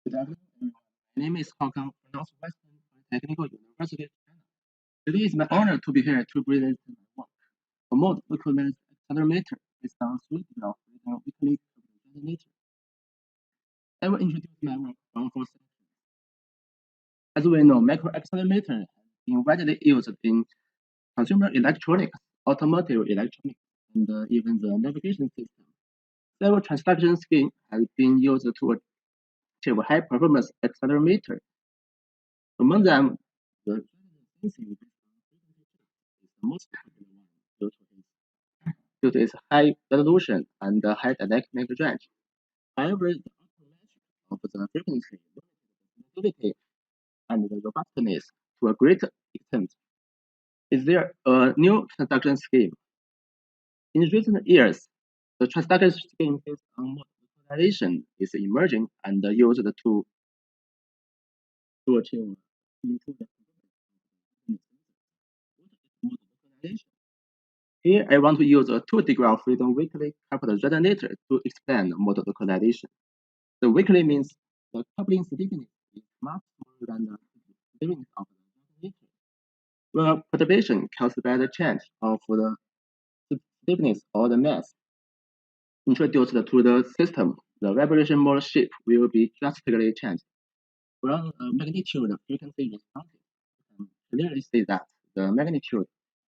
Good afternoon, everyone. My name is Kang from Northwestern Polytechnical University, China. Today is my honor to be here to present my work, a mode-localized accelerometer based on 3D-DOF weekly resonator. I will introduce my work from four sections. As we know, micro-accelerometer has been widely used in consumer electronics, automotive electronics, and even the navigation system. Several transduction schemes have been used to achieve high-performance accelerometer. Among them, the sensing based on frequency is the most popular one due to its high resolution and high dynamic range. However, the automatic of the frequency limited the sensitivity and the robustness to a great extent. Is there a new transduction scheme? In recent years, the transduction scheme based on mode-localization is emerging and used to achieve improved mode-localization. Here, I want to use a 2-degree of freedom weakly coupled resonator to explain mode-localization. The weakly means the coupling stiffness is much smaller than the stiffness of the resonator. When perturbation caused by the change of the stiffness or the mass introduced to the system, the vibration mode shape will be drastically changed. From a magnitude frequency response, you can clearly see that the magnitude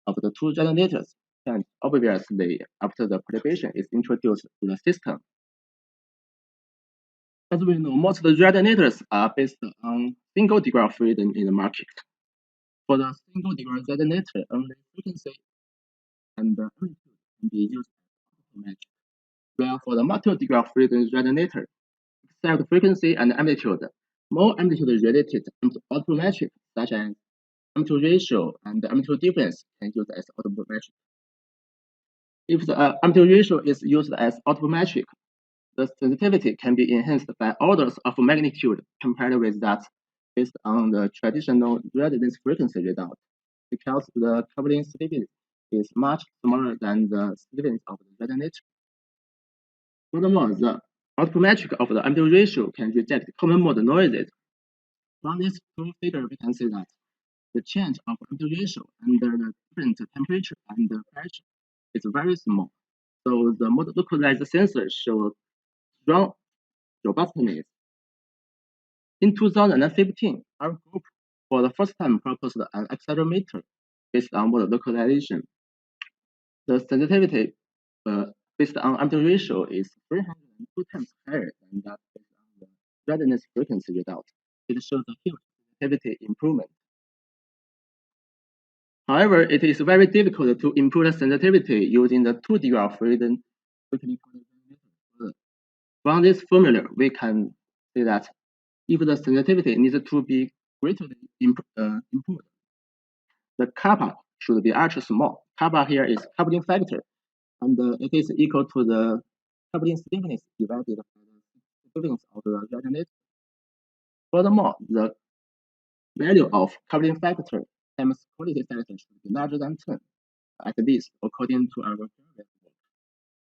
of the two resonators change obviously after the perturbation is introduced to the system. As we know, most of the resonators are based on single-degree of freedom in the market. For the single-degree resonator, only frequency and amplitude can be used as automatic. While for the multi-degree of freedom resonator, except frequency and amplitude, more amplitude-related automatic, such as amplitude ratio and amplitude difference, can use as automatic. If the amplitude ratio is used as automatic, the sensitivity can be enhanced by orders of magnitude compared with that based on the traditional resonance frequency result, because the coupling stiffness is much smaller than the stiffness of the resonator. Furthermore, the automatic of the amplitude ratio can reject common mode noises. From this two figure, we can see that the change of amplitude ratio under the different temperature and pressure is very small. So the mode-localized sensor shows strong robustness. In 2015, our group for the first time proposed an accelerometer based on mode-localization. The sensitivity based on amplitude ratio is 302 times higher than that based on the resonance frequency result. It shows a huge sensitivity improvement. However, it is very difficult to improve the sensitivity using the 2-degree of freedom weakly coupled resonator. From this formula, we can see that if the sensitivity needs to be greatly improved, the kappa should be ultra small. Kappa here is coupling factor, and it is equal to the coupling stiffness divided by the stiffness of the resonator. Furthermore, the value of coupling factor times quality factor should be larger than 10, at least according to our previous work.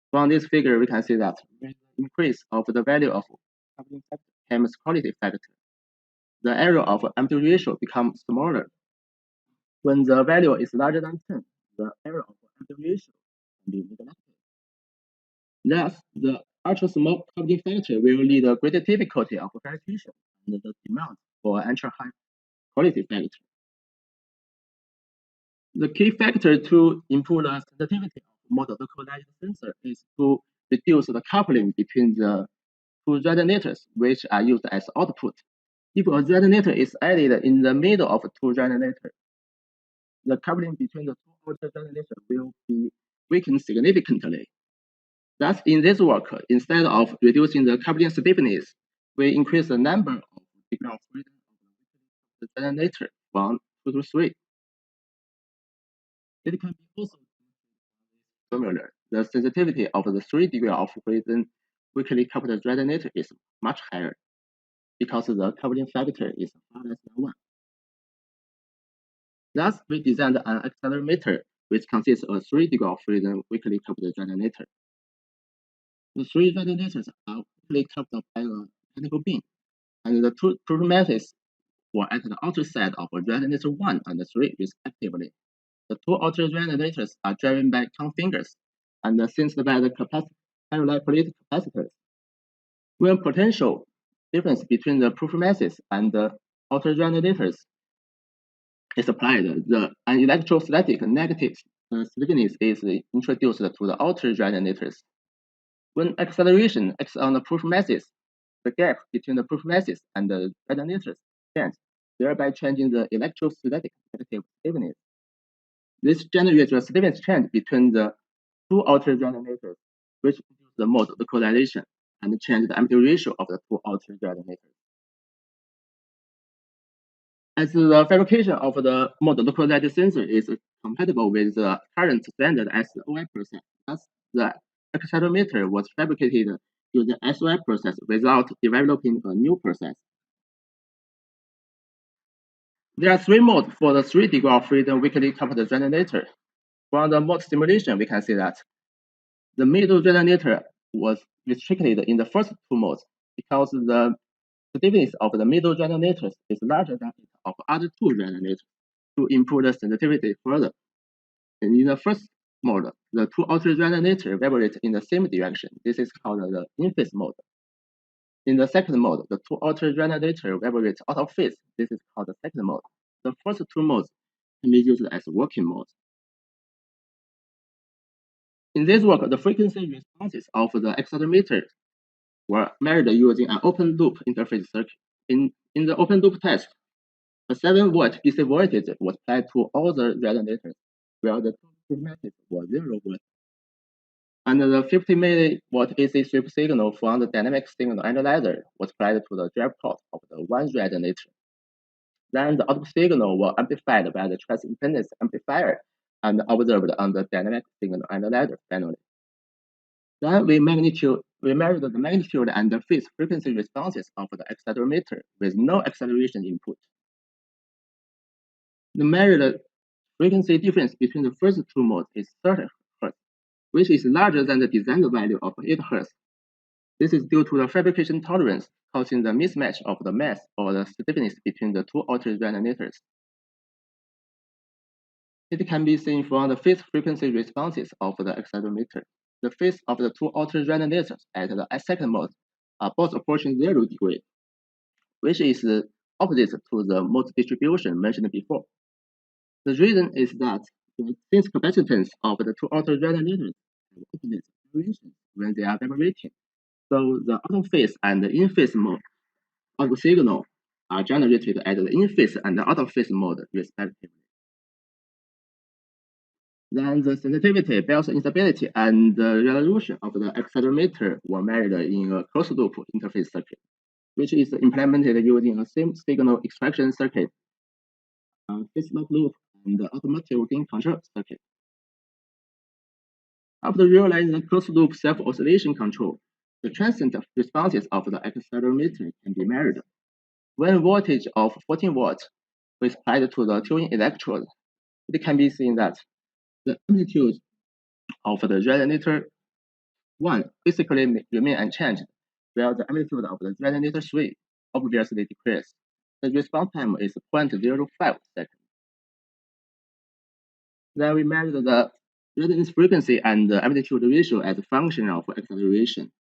From this figure, we can see that with the increase of the value of coupling factor times quality factor, the area of amplitude ratio becomes smaller. When the value is larger than 10, the area of amplitude ratio can be neglected. Thus, the ultra-small coupling factor will lead to greater difficulty of verification and the demand for ultra-high quality factor. The key factor to improve the sensitivity of mode-localized sensor is to reduce the coupling between the two resonators, which are used as output. If a resonator is added in the middle of two resonators, the coupling between the two outer resonators will be weakened significantly. Thus, in this work, instead of reducing the coupling stiffness, we increase the number of degrees of freedom of the resonator from 2 to 3. It can be also similar. The sensitivity of the 3 degrees of freedom weakly coupled resonator is much higher, because the coupling factor is far less than 1. Thus, we designed an accelerometer which consists of 3 degrees of freedom weakly coupled resonator. The 3 resonators are weakly coupled by a mechanical beam, and the two performances were at the outer side of resonator 1 and 3 respectively. The two outer resonators are driven by Kang fingers and sensed by the parallel plate capacitors. When potential difference between the performances and the outer resonators is applied, an electrostatic negative stiffness is introduced to the outer resonators. When acceleration acts on the performances, the gap between the performances and the resonators changes, thereby changing the electrostatic negative stiffness. This generates a stiffness change between the two outer resonators, which produce the mode localization and change the amplitude ratio of the two outer resonators. As the fabrication of the mode localized sensor is compatible with the current standard SOI process, thus the accelerometer was fabricated using SOI process without developing a new process. There are three modes for the 3 degree of freedom weakly coupled resonator. From the mode simulation, we can see that the middle resonator was restricted in the first two modes because the stiffness of the middle resonators is larger than that of other two resonators to improve the sensitivity further. And in the first mode, the two outer resonators vibrate in the same direction. This is called the in-phase mode. In the second mode, the two outer resonators vibrate out of phase. This is called the second mode. The first two modes can be used as working modes. In this work, the frequency responses of the accelerometer were measured using an open loop interface circuit. In the open loop test, a 7-volt DC voltage was applied to all the resonators, while the two performances were 0 volt. And the 50 millivolt AC sweep signal from the dynamic signal analyzer was applied to the drive port of the one resonator. Then the output signal was amplified by the transimpedance amplifier and observed on the dynamic signal analyzer finally. Then we measured the magnitude and the phase frequency responses of the accelerometer with no acceleration input. The measured frequency difference between the first two modes is 30 Hz, which is larger than the designed value of 8 Hz. This is due to the fabrication tolerance causing the mismatch of the mass or the stiffness between the two outer resonators. It can be seen from the phase frequency responses of the accelerometer. The phase of the two outer resonators at the second mode are both approaching 0 degree, which is opposite to the mode distribution mentioned before. The reason is that the sense capacitance of the two outer resonators have opposite acceleration when they are vibrating, so the out of phase and the in-phase mode output signal are generated at the in-phase and the out of phase mode respectively. Then the sensitivity, bias instability, and the resolution of the accelerometer were measured in a closed-loop interface circuit, which is implemented using a same signal extraction circuit, phase lock loop, and the automotive gain control circuit. After realizing the closed-loop self-oscillation control, the transient responses of the accelerometer can be measured. When voltage of 14 volts is applied to the tuning electrode, it can be seen that the amplitude of the resonator 1 basically remain unchanged, while the amplitude of the resonator 3 obviously decreases. The response time is 0.05 seconds. Then we measure the resonance frequency and the amplitude ratio as a function of acceleration.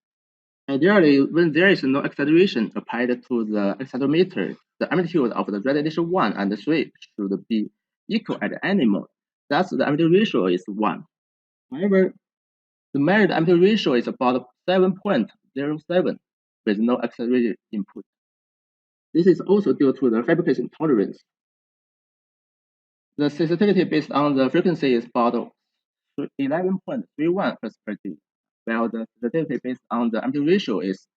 Ideally, when there is no acceleration applied to the accelerometer, the amplitude of the resonator 1 and 3 should be equal at any mode. Thus, the amplitude ratio is 1. However, the measured amplitude ratio is about 7.07 with no accelerated input. This is also due to the fabrication tolerance. The sensitivity based on the frequency is about 11.31 Hz per G, while the sensitivity based on the amplitude ratio is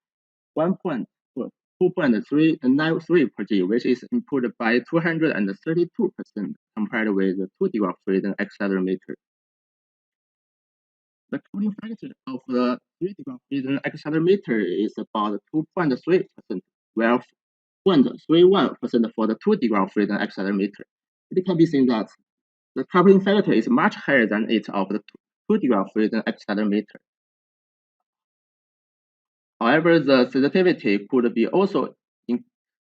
2.393 per G, which is improved by 232% compared with the 2 degree of freedom accelerometer. The coupling factor of the 3 degree of freedom accelerometer is about 2.3%, while 0.31% for the 2 degree of freedom accelerometer. It can be seen that the coupling factor is much higher than it of the 2 degree of freedom accelerometer. However, the sensitivity could be also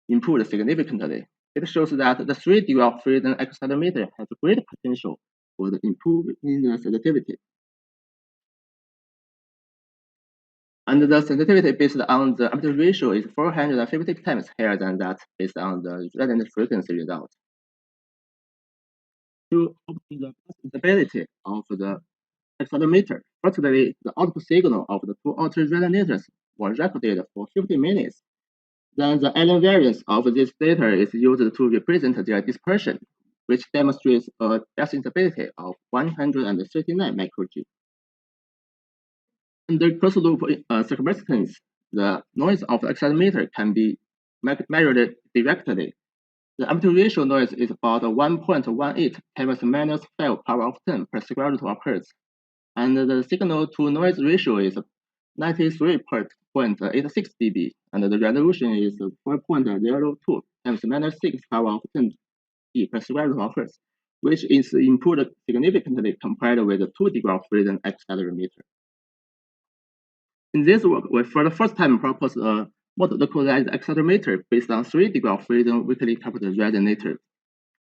improved significantly. It shows that the 3-degree of freedom accelerometer has great potential for the improving the sensitivity. And the sensitivity based on the amplitude ratio is 450 times higher than that based on the resonant frequency result. To obtain the instability of the accelerometer, firstly, the output signal of the two outer resonators was recorded for 50 minutes. Then the Allen variance of this data is used to represent their dispersion, which demonstrates a best instability of 139 microG. Under closed-loop circumstance, the noise of the accelerometer can be measured directly. The amplitude ratio noise is about 1.18 times minus 5 power of 10 per square root of hertz, and the signal-to-noise ratio is 93.86 dB, and the resolution is 4.02 times minus 6 power of 10 dB per square root of hertz, which is improved significantly compared with the 2-degree of freedom accelerometer. In this work, we for the first time proposed a mode-localized accelerometer based on 3-degree of freedom weakly coupled resonator.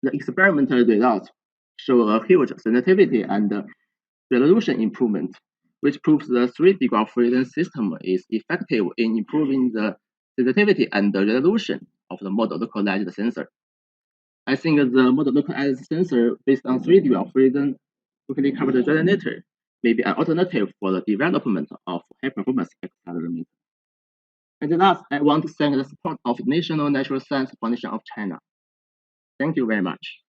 The experimental results show a huge sensitivity and resolution improvement, which proves the 3-degree of freedom system is effective in improving the sensitivity and the resolution of the mode-localized sensor. I think the mode-localized sensor based on 3-degree of freedom weakly coupled resonator may be an alternative for the development of high-performance accelerometer. And last, I want to thank the support of National Natural Science Foundation of China. Thank you very much.